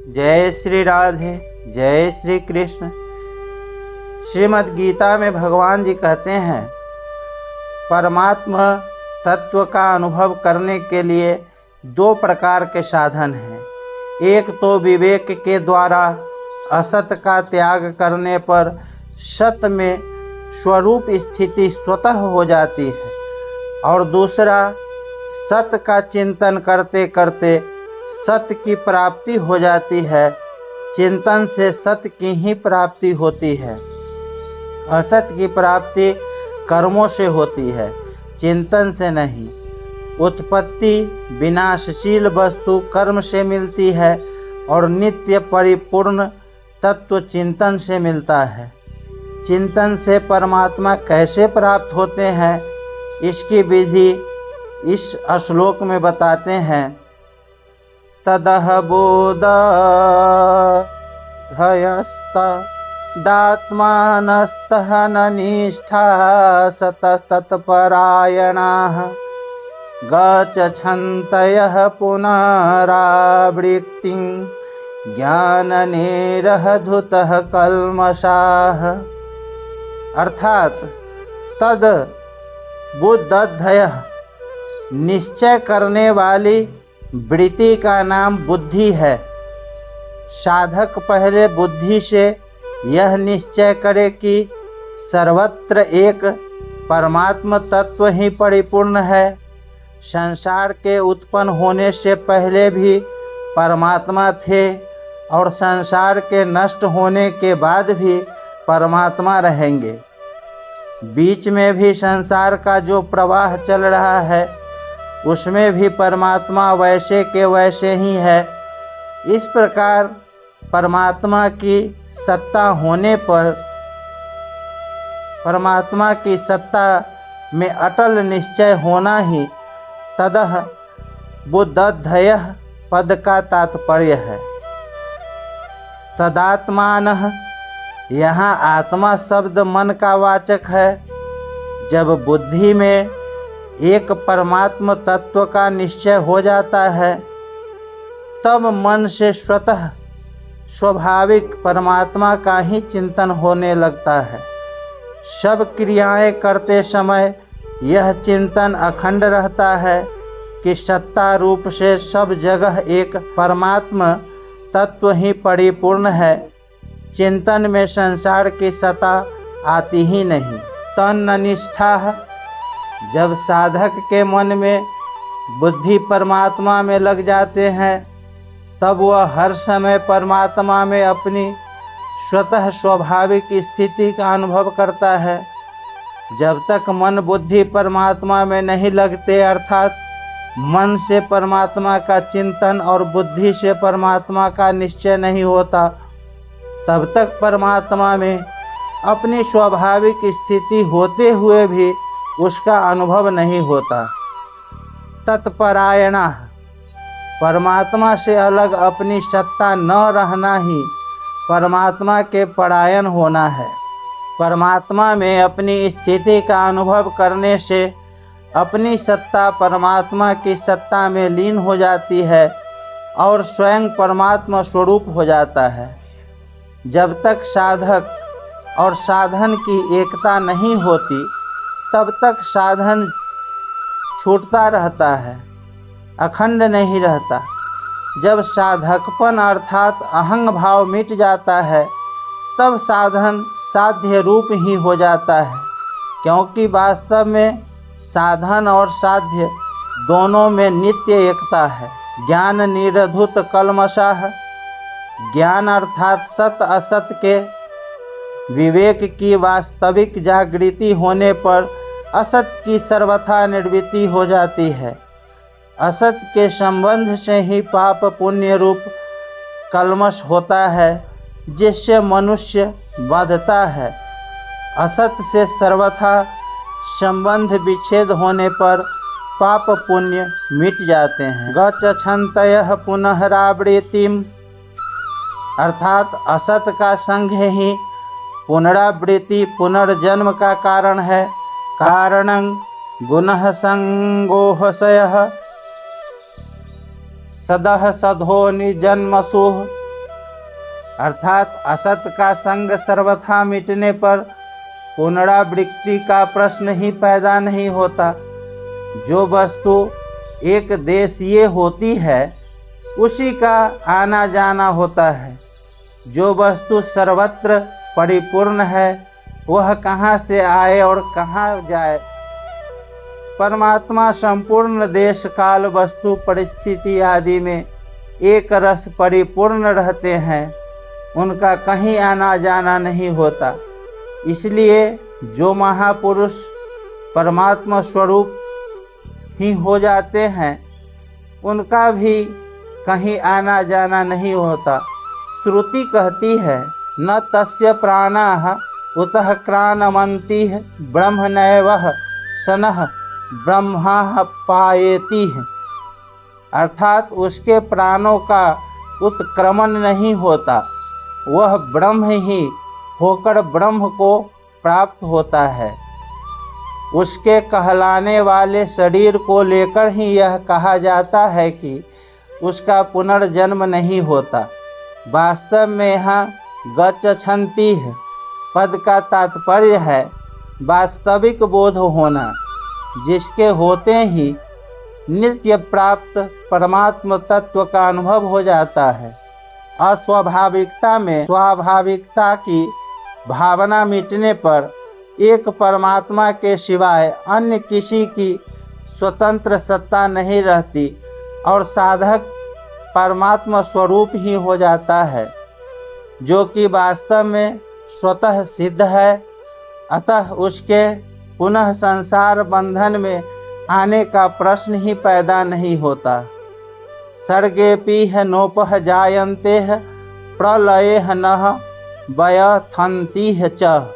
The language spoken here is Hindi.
जय श्री राधे, जय श्री कृष्ण। श्रीमद् गीता में भगवान जी कहते हैं, परमात्मा तत्व का अनुभव करने के लिए दो प्रकार के साधन हैं। एक तो विवेक के द्वारा असत का त्याग करने पर सत में स्वरूप स्थिति स्वतः हो जाती है, और दूसरा सत का चिंतन करते करते सत्य की प्राप्ति हो जाती है। चिंतन से सत्य की ही प्राप्ति होती है। असत की प्राप्ति कर्मों से होती है, चिंतन से नहीं। उत्पत्ति विनाशशील वस्तु कर्म से मिलती है और नित्य परिपूर्ण तत्व चिंतन से मिलता है। चिंतन से परमात्मा कैसे प्राप्त होते हैं, इसकी विधि इस श्लोक में बताते हैं। तदह बोधयस्तदात्मानस्तः निष्ठा सततत्परायणाः गच्छन्तयः पुनरावृत्तिं ज्ञाननिरहधुतः कल्मषाः। अर्थात तद बुद्धयः निश्चय करने वाली वृत्ति का नाम बुद्धि है। साधक पहले बुद्धि से यह निश्चय करे कि सर्वत्र एक परमात्म तत्व ही परिपूर्ण है। संसार के उत्पन्न होने से पहले भी परमात्मा थे और संसार के नष्ट होने के बाद भी परमात्मा रहेंगे। बीच में भी संसार का जो प्रवाह चल रहा है उसमें भी परमात्मा वैसे के वैसे ही है। इस प्रकार परमात्मा की सत्ता होने पर परमात्मा की सत्ता में अटल निश्चय होना ही तदह बुद्धयः पद का तात्पर्य है। तदात्मानः यहाँ आत्मा शब्द मन का वाचक है। जब बुद्धि में एक परमात्म तत्व का निश्चय हो जाता है तब मन से स्वतः स्वाभाविक परमात्मा का ही चिंतन होने लगता है। सब क्रियाएं करते समय यह चिंतन अखंड रहता है कि सत्ता रूप से सब जगह एक परमात्मा तत्व ही परिपूर्ण है। चिंतन में संसार की सत्ता आती ही नहीं। तन्निष्ठा, जब साधक के मन में बुद्धि परमात्मा में लग जाते हैं तब वह हर समय परमात्मा में अपनी स्वतः स्वाभाविक स्थिति का अनुभव करता है। जब तक मन बुद्धि परमात्मा में नहीं लगते, अर्थात मन से परमात्मा का चिंतन और बुद्धि से परमात्मा का निश्चय नहीं होता, तब तक परमात्मा में अपनी स्वाभाविक स्थिति होते हुए भी उसका अनुभव नहीं होता। तत्परायणा, परमात्मा से अलग अपनी सत्ता न रहना ही परमात्मा के परायण होना है। परमात्मा में अपनी स्थिति का अनुभव करने से अपनी सत्ता परमात्मा की सत्ता में लीन हो जाती है और स्वयं परमात्मा स्वरूप हो जाता है। जब तक साधक और साधन की एकता नहीं होती तब तक साधन छूटता रहता है, अखंड नहीं रहता। जब साधकपन अर्थात अहंग भाव मिट जाता है तब साधन साध्य रूप ही हो जाता है, क्योंकि वास्तव में साधन और साध्य दोनों में नित्य एकता है। ज्ञान निरधुत कल्मषाः, ज्ञान अर्थात सत असत के विवेक की वास्तविक जागृति होने पर असत की सर्वथा निर्वृत्ति हो जाती है। असत के संबंध से ही पाप पुण्य रूप कल्मष होता है, जिससे मनुष्य बाधता है। असत से सर्वथा संबंध विच्छेद होने पर पाप पुण्य मिट जाते हैं। गच्छन्तयः पुनरावृत्तिम्, अर्थात असत का संग ही पुनरावृत्ति पुनर्जन्म का कारण है। कारणं गुणः संगोहसयः सदः सधो निजन्मसु अर्थात असत का संग सर्वथा मिटने पर पुनरावृत्ति का प्रश्न ही पैदा नहीं होता। जो वस्तु एक देशीय होती है उसी का आना जाना होता है। जो वस्तु सर्वत्र परिपूर्ण है वह कहाँ से आए और कहाँ जाए। परमात्मा संपूर्ण देश काल वस्तु परिस्थिति आदि में एक रस परिपूर्ण रहते हैं, उनका कहीं आना जाना नहीं होता। इसलिए जो महापुरुष परमात्मा स्वरूप ही हो जाते हैं उनका भी कहीं आना जाना नहीं होता। श्रुति कहती है न तस्य प्राणाः उतः क्रानमन्ति ब्रह्मणैवः सनः ब्रह्मा पायेति। अर्थात उसके प्राणों का उत्क्रमण नहीं होता, वह ब्रह्म ही होकर ब्रह्म को प्राप्त होता है। उसके कहलाने वाले शरीर को लेकर ही यह कहा जाता है कि उसका पुनर्जन्म नहीं होता। वास्तव में यहाँ गच्छन्ति पद का तात्पर्य है वास्तविक बोध होना, जिसके होते ही नित्य प्राप्त परमात्म तत्व का अनुभव हो जाता है। अस्वाभाविकता में स्वाभाविकता की भावना मिटने पर एक परमात्मा के सिवाय अन्य किसी की स्वतंत्र सत्ता नहीं रहती और साधक परमात्मा स्वरूप ही हो जाता है, जो कि वास्तव में स्वतः सिद्ध है। अतः उसके पुनः संसार बंधन में आने का प्रश्न ही पैदा नहीं होता। सर्गेऽपि नोपः जायन्ते प्रलये नः व्यथन्ति च।